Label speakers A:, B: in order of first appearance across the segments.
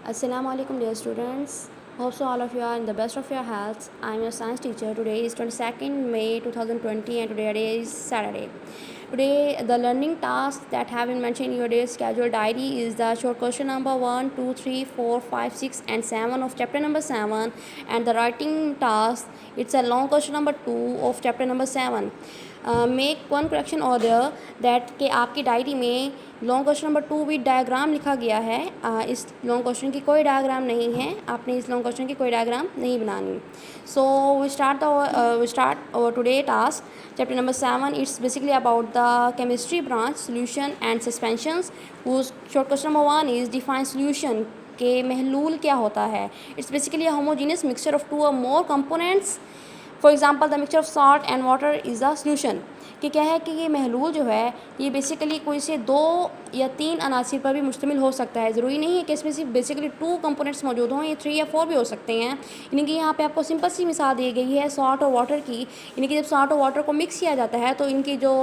A: Assalamu alaikum dear students. Hope so all of you are in the best of your health. I am your science teacher. Today is 22nd May 2020 and today is Saturday. Today the learning tasks that have been mentioned in your day's schedule diary is the short question number 1, 2, 3, 4, 5, 6 and 7 of chapter number 7, and the writing task it's a long question number 2 of chapter number 7. Make one correction order that कि आपकी diary में long question number 2 with diagram लिखा गया है। इस long question की कोई diagram नहीं है, आपने इस लॉन्ग क्वेश्चन की कोई डायग्राम नहीं बनानी। So we start today task chapter number 7। It's basically about the chemistry branch solution and suspensions. Short question number 1 is define solution के महलूल क्या होता है। It's basically a homogeneous mixture of 2 और more components. For example the mixture of salt and water is a solution. कि क्या है कि ये महलूल जो है ये बेसिकली कोई से 2 या 3 अनासिर पर भी मुश्तमिल हो सकता है। ज़रूरी नहीं है कि इसमें सिर्फ बेसिकली 2 कंपोनेंट्स मौजूद हों, ये 3 या 4 भी हो सकते हैं। यानी कि यहाँ पे आपको सिंपल सी मिसाल दी गई है सॉल्ट और वाटर की। यानी कि जब सॉल्ट और वाटर को मिक्स किया जाता है तो इनकी जो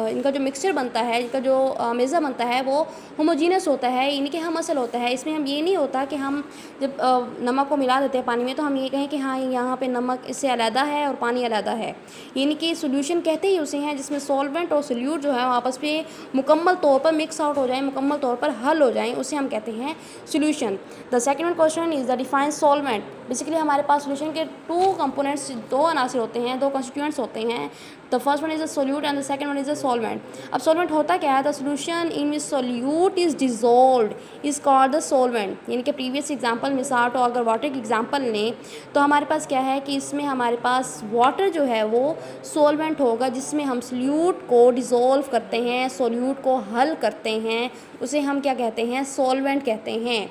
A: इनका जो मिक्सचर बनता है, इनका जो मेज़र बनता है वो होमोजीनियस होता है, यानी कि हम असल होता है। इसमें हम ये नहीं होता कि हम जब नमक को मिला देते हैं पानी में तो हम ये कहें कि हाँ यहाँ पे नमक इससे अलहदा है और पानी अलहदा है। यानी कि सोल्यूशन कहते ही उसे हैं जिसमें सॉल्वेंट और सोल्यूट जो है आपस में मुकम्मल तौर पर मिक्स आउट हो जाए, मुकम्मल तौर पर हल हो जाएं, उसे हम कहते हैं solution. The second question is the define solvent. Basically हमारे पास सोल्यूशन के 2 कंपोनेंट्स, 2 अनासिर होते हैं, 2 कंस्टिट्यूएंट्स होते हैं। The first one is a solute and the second one is a solvent. अब सॉल्वेंट होता क्या है? The solution in which solute is dissolved is called the solvent. यानी कि प्रीवियस एग्जांपल मिसाल तो अगर वाटर की एग्जांपल लें तो हमारे पास क्या है कि इसमें हमारे पास वाटर जो है वो सॉल्वेंट होगा जिसमें हम सोल्यूट को डिज़ोल्व करते हैं, सोल्यूट को हल करते हैं, उसे हम क्या कहते हैं? सॉल्वेंट कहते हैं।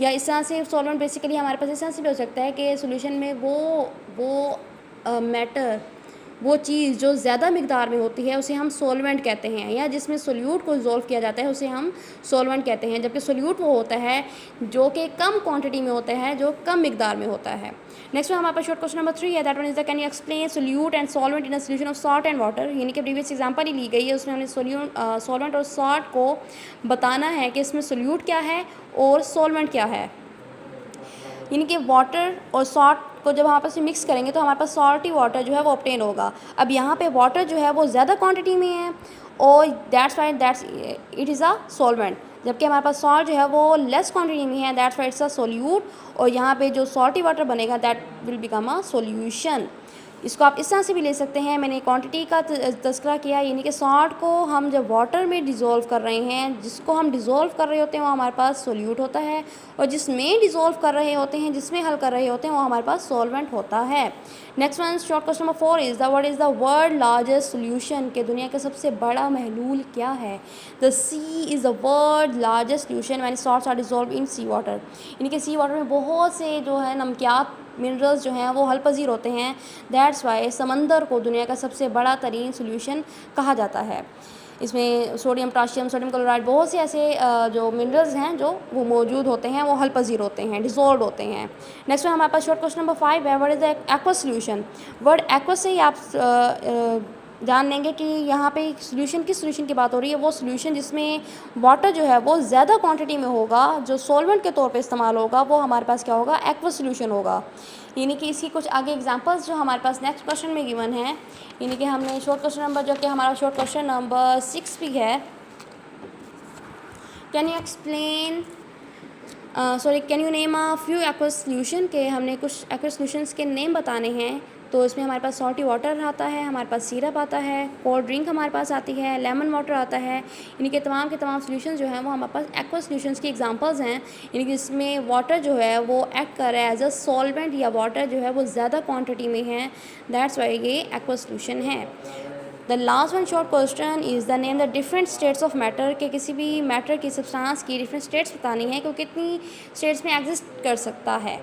A: या इस तरह से सॉल्वेंट बेसिकली हमारे पास इस तरह से भी हो सकता है कि सोल्यूशन में वो मैटर, वो चीज़ जो ज़्यादा मिकदार में होती है उसे हम सॉल्वेंट कहते हैं, या जिसमें सोल्यूट को डिज़ोल्व किया जाता है उसे हम सॉल्वेंट कहते हैं। जबकि सोल्यूट वो होता है जो कि कम क्वांटिटी में होता है, जो कम मिकदार में होता है। नेक्स्ट में हमारे पास शॉर्ट क्वेश्चन नंबर 3 है, that one is the can you explain solute and solvent in a solution of salt and water. यानी कि प्रीवियस एग्जांपल ही ली गई है, उसमें हमने सॉल्वेंट और सॉल्ट को बताना है कि इसमें सोल्यूट क्या है और सॉल्वेंट क्या है। यानी कि वाटर और सॉल्ट को जब हमारे पास मिक्स करेंगे तो हमारे पास सॉल्टी वाटर जो है वो ऑब्टेन होगा। अब यहाँ पे वाटर जो है वो ज़्यादा क्वांटिटी में है और that's it is a solvent. जबकि हमारे पास सॉल्ट जो है वो लेस क्वांटिटी में है, that's why it's a solute. और यहाँ पे जो सॉल्टी वाटर बनेगा that will become a solution. इसको आप इस तरह से भी ले सकते हैं, मैंने क्वांटिटी का तस्करा किया, यानी कि सॉल्ट को हम जब वाटर में डिज़ोल्व कर रहे हैं, जिसको हम डिज़ोल्व कर रहे होते हैं वो हमारे पास सोल्यूट होता है, और जिसमें डिज़ोल्व कर रहे होते हैं, जिसमें हल कर रहे होते हैं वो हमारे पास सॉल्वेंट होता है। Next one short question number 4 is the what is the world largest solution. के दुनिया का सबसे बड़ा महलूल क्या है? The sea is the world largest solution when salts are dissolve in sea water. यानी कि सी वाटर में बहुत से जो है नमकियात मिनरल्स जो हैं वो हल पजीर होते हैं, दैट्स वाई समंदर को दुनिया का सबसे बड़ा तरीन सोल्यूशन कहा जाता है। इसमें सोडियम, पोटाशियम, सोडियम क्लोराइड, बहुत से ऐसे जो मिनरल्स हैं जो वो मौजूद होते हैं, वो हल पजीर होते हैं, डिज़ोल्व होते हैं। नेक्स्ट में हमारे पास शॉर्ट क्वेश्चन नंबर 5 है, what is the aqua solution. Word aqua से ही आप जान लेंगे कि यहाँ पे सोल्यूशन किस सोल्यूशन की बात हो रही है। वो सोल्यूशन जिसमें वाटर जो है वो ज़्यादा क्वांटिटी में होगा, जो सॉल्वेंट के तौर पे इस्तेमाल होगा, वो हमारे पास क्या होगा? एक्वा सोल्यूशन होगा। यानी कि इसकी कुछ आगे एग्जांपल्स जो हमारे पास नेक्स्ट क्वेश्चन में गिवन है, यानी कि हमने शॉर्ट क्वेश्चन नंबर जो कि हमारा शॉर्ट क्वेश्चन नंबर 6 भी है, can you explain can you name a few aqua solution. के हमने कुछ एक्वा सोल्यूशंस के नेम बताने हैं। तो इसमें हमारे पास सॉल्टी वाटर आता है, हमारे पास सिरप आता है, कोल्ड ड्रिंक हमारे पास आती है, लेमन वाटर आता है। यानी कि तमाम के तमाम सोल्यूशन जो हैं वो हमारे पास एक्वा सोल्यूशंस की एग्जांपल्स हैं। यानी कि इसमें वाटर जो है वो एक्ट कर रहा है एज अ सॉल्वेंट, या वाटर जो है वो ज़्यादा क्वान्टिटी में है, दैट्स वाई ये एक्वा सोल्यूशन है। The last one short question is the name the different states of matter. के किसी भी मैटर की सब्सटेंस की डिफरेंट स्टेट्स बतानी है कि वो कितनी स्टेट्स में एग्जिस्ट कर सकता है।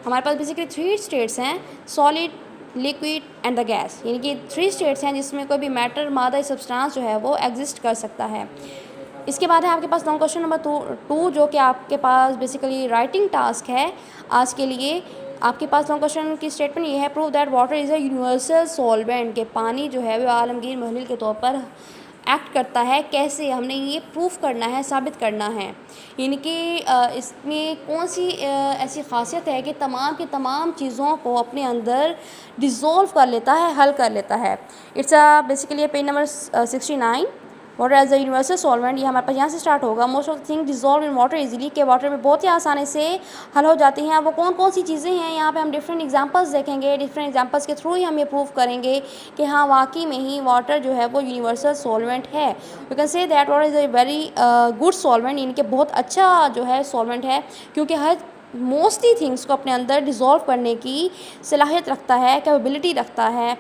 A: हमारे पास बेसिकली 3 स्टेट्स हैं, solid, liquid and the gas. यानी कि 3 स्टेट्स हैं जिसमें कोई भी मैटर, मादा, सब्सटेंस जो है वो एग्जिस्ट कर सकता है। इसके बाद है आपके पास लॉन्ग क्वेश्चन नंबर 2 जो कि आपके पास बेसिकली राइटिंग टास्क है आज के लिए। आपके पास लॉन्ग क्वेश्चन की स्टेटमेंट ये है, prove that water is a universal solvent. के पानी जो है वो आलमगीर महलूल के तौर पर एक्ट करता है, कैसे हमने ये प्रूफ करना है, साबित करना है, यानी कि इसमें कौन सी ऐसी ख़ासियत है कि तमाम की तमाम चीज़ों को अपने अंदर डिज़ोल्व कर लेता है, हल कर लेता है। It's basically page number 69, water as a universal solvent. ये हमारे पास यहाँ से स्टार्ट होगा। Most of the thing dissolve in water easily, के वाटर में बहुत ही आसानी से हल हो जाती हैं। वो कौन कौन सी चीज़ें हैं, यहाँ पे हम डिफरेंट एग्जांपल्स देखेंगे। डिफरेंट एग्जांपल्स के थ्रू ही हम ये प्रूव करेंगे कि हाँ वाकई में ही वाटर जो है वो यूनिवर्सल सॉल्वेंट है। We can say that water is a very good solvent, इनके बहुत अच्छा जो है सॉल्वेंट है, क्योंकि हर मोस्टली थिंग्स को अपने अंदर डिज़ोल्व करने की सलाहियत रखता है, कैपेबिलिटी रखता है।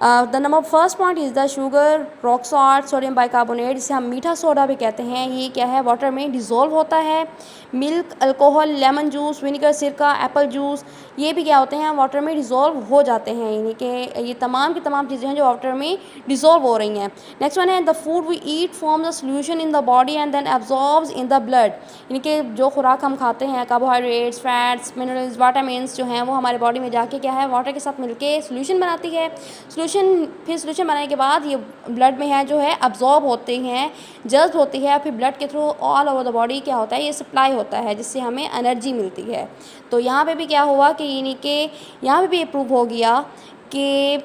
A: The number first point is the sugar, rock salt, sodium bicarbonate, जिसे हम मीठा सोडा भी कहते हैं। ये क्या है, वाटर में डिज़ोल्व होता है। Milk, alcohol, lemon juice, vinegar, सिरका, एप्पल जूस, ये भी क्या होते हैं, वाटर में डिज़ोल्व हो जाते हैं। यानी कि ये तमाम की तमाम चीज़ें हैं जो वाटर में डिज़ोल्व हो रही हैं। नेक्स्ट वन है the food we eat form the solution in the body and then absorbs in the blood. यानी कि जो खुराक हम खाते हैं, कार्बोहाइड्रेट्स, फैट्स, मिनरल्स, विटामिन्स जो हैं वो हमारे बॉडी में जाके क्या है, वाटर के साथ मिलके सोल्यूशन बनाती है। फिर सोल्यूशन बनाने के बाद ये ब्लड में है जो है अब्जॉर्ब होते हैं, जज्ब होती है, फिर ब्लड के through all over the body क्या होता है, ये सप्लाई होता है, जिससे हमें एनर्जी मिलती है। तो यहाँ पे भी क्या हुआ कि यानी कि यहाँ पे भी ये प्रूव हो गया कि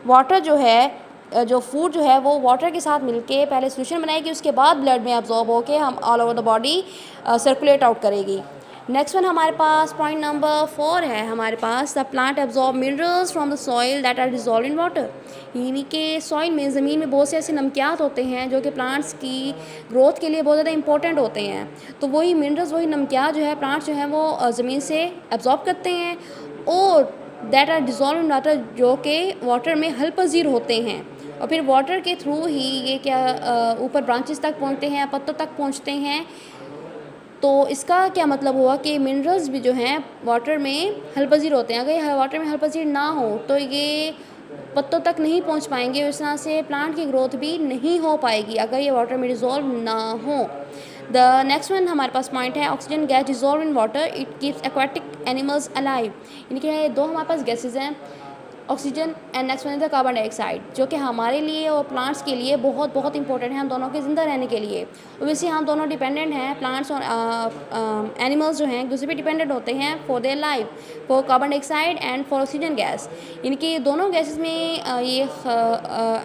A: वाटर जो है, जो फूड जो है वो वाटर के साथ मिलके पहले सोल्यूशन बनाएगी, उसके बाद ब्लड में अब्जॉर्ब होके हम all over the body circulate out करेगी। नेक्स्ट वन हमारे पास पॉइंट नंबर 4 है हमारे पास, the plant absorb minerals from the soil that are dissolve in water. यानी कि सॉइल में, ज़मीन में बहुत से ऐसे नमकियात होते हैं जो कि प्लांट्स की ग्रोथ के लिए बहुत ज़्यादा इंपॉर्टेंट होते हैं। तो वही मिनरल्स, वही नमकियात जो है प्लांट्स जो हैं वो ज़मीन से एब्जॉर्ब करते हैं, और that are dissolve in water, जो कि वाटर में हल पजीर होते हैं, और फिर वाटर के थ्रू ही ये क्या ऊपर ब्रांचेस तक पहुँचते हैं, पत्तों तक पहुँचते हैं। तो इसका क्या मतलब हुआ कि मिनरल्स भी जो हैं वाटर में हलपजीर होते हैं। अगर ये वाटर में हलपजीर ना हो तो ये पत्तों तक नहीं पहुंच पाएंगे, इस तरह से प्लांट की ग्रोथ भी नहीं हो पाएगी अगर ये वाटर में डिज़ोल्व ना हो। द नेक्स्ट वन हमारे पास पॉइंट है, oxygen gas dissolve in water, it keeps aquatic animals alive. यानी कि दो हमारे पास गैसेज हैं, oxygen and next one is the carbon dioxide, जो कि हमारे लिए और प्लांट्स के लिए बहुत बहुत इंपॉर्टेंट है, हम दोनों के ज़िंदा रहने के लिए। वैसे हम दोनों डिपेंडेंट हैं, प्लांट्स और एनिमल्स जो हैं एक दूसरे पे डिपेंडेंट होते हैं for their life, for carbon dioxide and for oxygen gas. यानी कि दोनों गैसेज में ये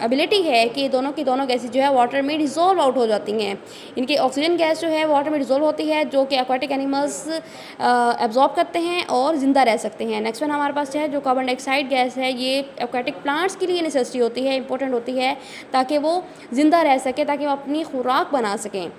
A: एबिलिटी है कि दोनों की दोनों गैसेज जो है वाटर में डिज़ोल्व आउट हो जाती हैं। इनकी ऑक्सीजन गैस जो है वाटर में डिज़ोल्व होती है, जो कि एक्वाटिक एनिमल्स एब्जॉर्ब करते हैं और ज़िंदा रह सकते हैं। नेक्स्ट वन हमारे पास है जो कार्बन डाइऑक्साइड गैस है, ये एक्वाटिक प्लांट्स के लिए नेसेसिटी होती है, इंपॉर्टेंट होती है, ताकि वो ज़िंदा रह सके, ताकि वो अपनी खुराक बना सकें।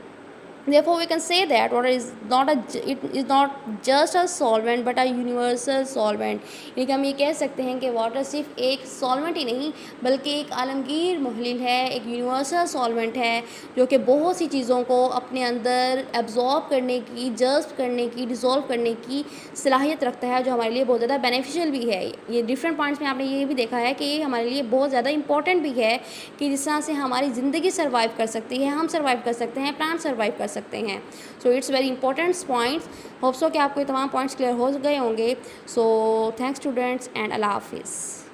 A: Therefore, we can say that water is not just a solvent but a universal solvent। यानी कि हम ये कह सकते हैं कि वाटर सिर्फ एक सॉल्वेंट ही नहीं बल्कि एक आलमगीर मुहल्लिल है, एक यूनिवर्सल सॉल्वेंट है, जो कि बहुत सी चीज़ों को अपने अंदर एब्जॉर्ब करने की, जज्ब करने की, डिज़ोल्व करने की सलाहियत रखता है, जो हमारे लिए बहुत ज़्यादा बेनिफिशियल भी है। ये डिफरेंट पॉइंट्स में आपने ये भी देखा है कि ये हमारे लिए बहुत ज़्यादा इंपॉर्टेंट भी है कि जिस तरह से हमारी ज़िंदगी सर्वाइव कर सकती है, हम सर्वाइव कर सकते हैं, प्लांट सर्वाइव कर सकते हैं। So it's very important points. Hope so कि आपको ये तमाम पॉइंट्स क्लियर हो गए होंगे। सो थैंक्स स्टूडेंट्स एंड अल्लाह हाफिज़।